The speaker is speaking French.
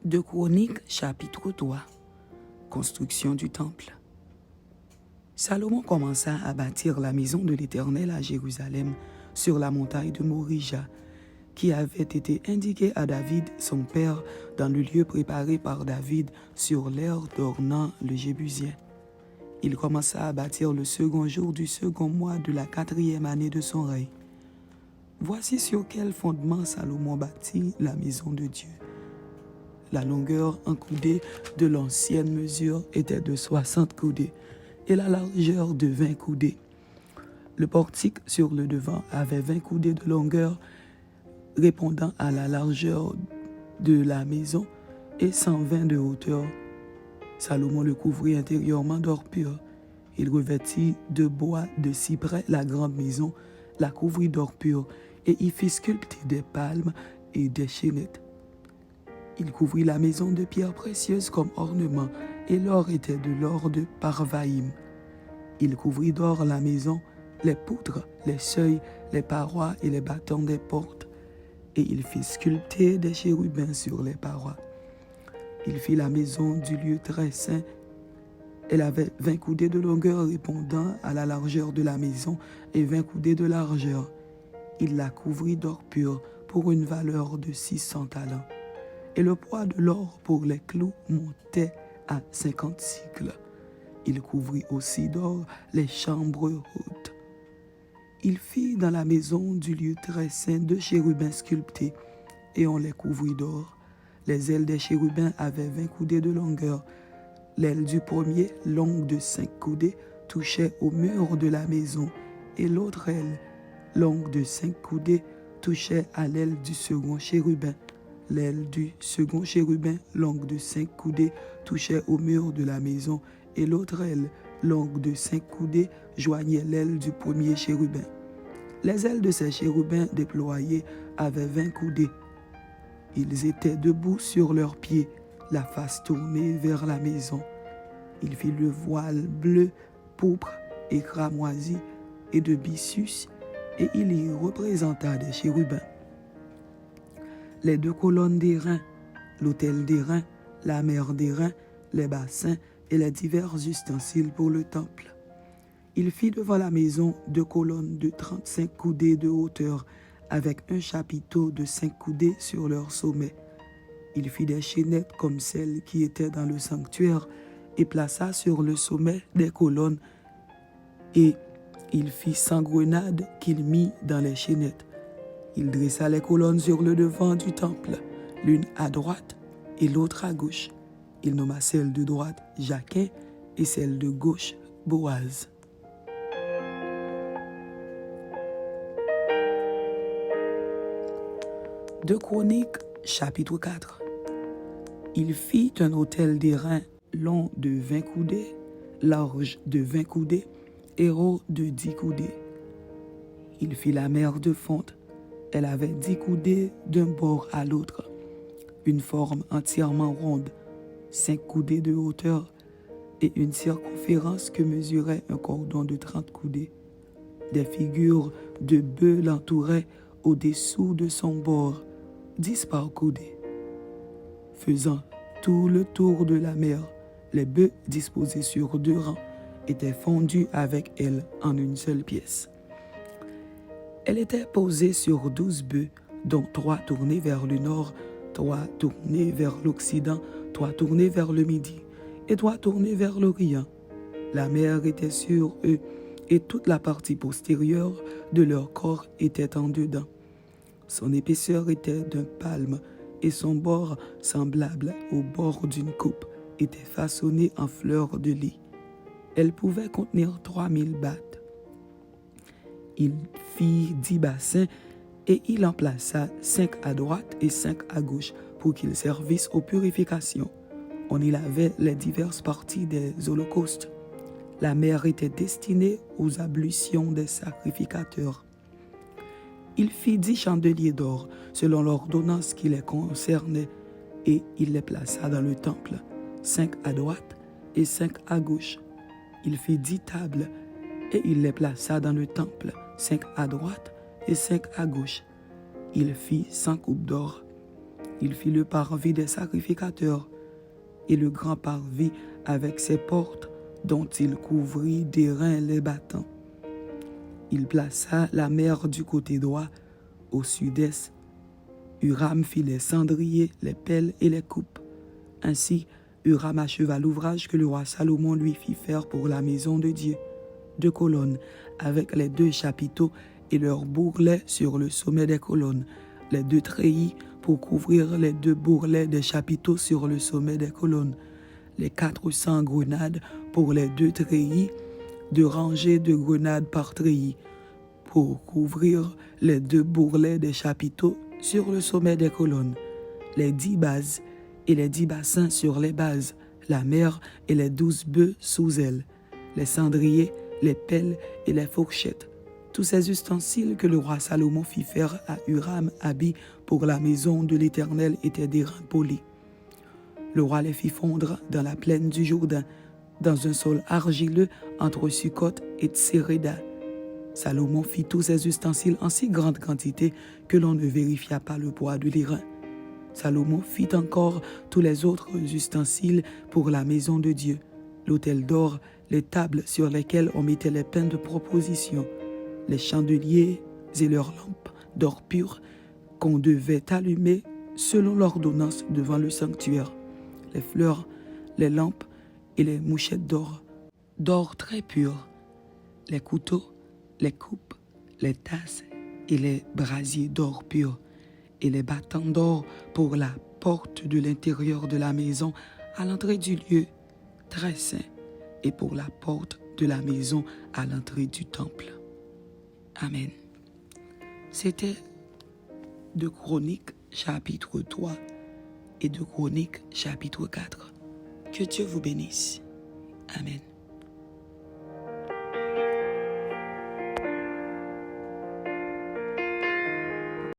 2 Chroniques, chapitre 3. Construction du temple. Salomon commença à bâtir la maison de l'Éternel à Jérusalem, sur la montagne de Morija, qui avait été indiquée à David, son père, dans le lieu préparé par David sur l'aire d'Ornan le Jébusien. Il commença à bâtir le second jour du second mois de la 4e année de son règne. Voici sur quel fondement Salomon bâtit la maison de Dieu. La longueur en coudées de l'ancienne mesure était de 60 coudées et la largeur de 20 coudées. Le portique sur le devant avait 20 coudées de longueur, répondant à la largeur de la maison, et 120 de hauteur. Salomon le couvrit intérieurement d'or pur. Il revêtit de bois de cyprès la grande maison, la couvrit d'or pur, et y fit sculpter des palmes et des chênettes. Il couvrit la maison de pierres précieuses comme ornement, et l'or était de l'or de Parvaïm. Il couvrit d'or la maison, les poutres, les seuils, les parois et les battants des portes, et il fit sculpter des chérubins sur les parois. Il fit la maison du lieu très saint. Elle avait 20 coudées de longueur répondant à la largeur de la maison et 20 coudées de largeur. Il la couvrit d'or pur pour une valeur de 600 talents. Et le poids de l'or pour les clous montait à 50 cycles. Il couvrit aussi d'or les chambres hautes. Il fit dans la maison du lieu très saint 2 chérubins sculptés, et on les couvrit d'or. Les ailes des chérubins avaient 20 coudées de longueur. L'aile du premier, longue de 5 coudées, touchait au mur de la maison, et l'autre aile, longue de 5 coudées, touchait à l'aile du second chérubin. L'aile du second chérubin, longue de 5 coudées, touchait au mur de la maison, et l'autre aile, longue de 5 coudées, joignait l'aile du premier chérubin. Les ailes de ces chérubins déployés avaient 20 coudées. Ils étaient debout sur leurs pieds, la face tournée vers la maison. Il fit le voile bleu, pourpre et cramoisi et de byssus, et il y représenta des chérubins. Les 2 colonnes d'airain, l'autel d'airain, la mer d'airain, les bassins et les divers ustensiles pour le temple. Il fit devant la maison 2 colonnes de 35 coudées de hauteur, avec un chapiteau de 5 coudées sur leur sommet. Il fit des chaînettes comme celles qui étaient dans le sanctuaire, et plaça sur le sommet des colonnes, et il fit 100 grenades qu'il mit dans les chaînettes. Il dressa les colonnes sur le devant du temple, l'une à droite et l'autre à gauche. Il nomma celle de droite Jaquin et celle de gauche Boaz. Deux Chroniques, chapitre 4. Il fit un autel d'airain long de 20 coudées, large de 20 coudées et haut de 10 coudées. Il fit la mer de fonte. Elle avait 10 coudées d'un bord à l'autre, une forme entièrement ronde, 5 coudées de hauteur et une circonférence que mesurait un cordon de 30 coudées. Des figures de bœufs l'entouraient au-dessous de son bord, 10 par coudée. Faisant tout le tour de la mer, les bœufs disposés sur 2 rangs étaient fondus avec elle en une seule pièce. Elle était posée sur 12 bœufs, dont 3 tournés vers le nord, 3 tournés vers l'occident, 3 tournés vers le midi et 3 tournés vers l'orient. La mer était sur eux et toute la partie postérieure de leur corps était en dedans. Son épaisseur était d'un palme et son bord, semblable au bord d'une coupe, était façonné en fleurs de lis. Elle pouvait contenir 3000 battes. Il fit 10 bassins et il en plaça 5 à droite et 5 à gauche pour qu'ils servissent aux purifications. On y lavait les diverses parties des holocaustes. La mer était destinée aux ablutions des sacrificateurs. Il fit 10 chandeliers d'or selon l'ordonnance qui les concernait et il les plaça dans le temple, 5 à droite et 5 à gauche. Il fit 10 tables et il les plaça dans le temple, 5 à droite et 5 à gauche. Il fit 100 coupes d'or. Il fit le parvis des sacrificateurs et le grand parvis avec ses portes dont il couvrit d'airain les battants. Il plaça la mer du côté droit au sud-est. Huram fit les cendriers, les pelles et les coupes. Ainsi, Huram acheva l'ouvrage que le roi Salomon lui fit faire pour la maison de Dieu. 2 colonnes avec les 2 chapiteaux et leurs bourrelets sur le sommet des colonnes, les 2 treillis pour couvrir les 2 bourrelets des chapiteaux sur le sommet des colonnes, les 400 grenades pour les 2 treillis, 2 rangées de grenades par treillis, pour couvrir les 2 bourrelets des chapiteaux sur le sommet des colonnes, les 10 bases et les 10 bassins sur les bases, la mer et les 12 bœufs sous elle, les cendriers, les pelles et les fourchettes. Tous ces ustensiles que le roi Salomon fit faire à Huram Abi pour la maison de l'Éternel étaient d'airain poli. Le roi les fit fondre dans la plaine du Jourdain, dans un sol argileux entre Sukkot et Tséréda. Salomon fit tous ces ustensiles en si grande quantité que l'on ne vérifia pas le poids de l'airain. Salomon fit encore tous les autres ustensiles pour la maison de Dieu, l'autel d'or, les tables sur lesquelles on mettait les pains de proposition, les chandeliers et leurs lampes d'or pur qu'on devait allumer selon l'ordonnance devant le sanctuaire, les fleurs, les lampes et les mouchettes d'or très pur, les couteaux, les coupes, les tasses et les brasiers d'or pur, et les battants d'or pour la porte de l'intérieur de la maison à l'entrée du lieu très saint, et pour la porte de la maison à l'entrée du temple. Amen. C'était 2 Chroniques chapitre 3 et 2 Chroniques chapitre 4. Que Dieu vous bénisse. Amen.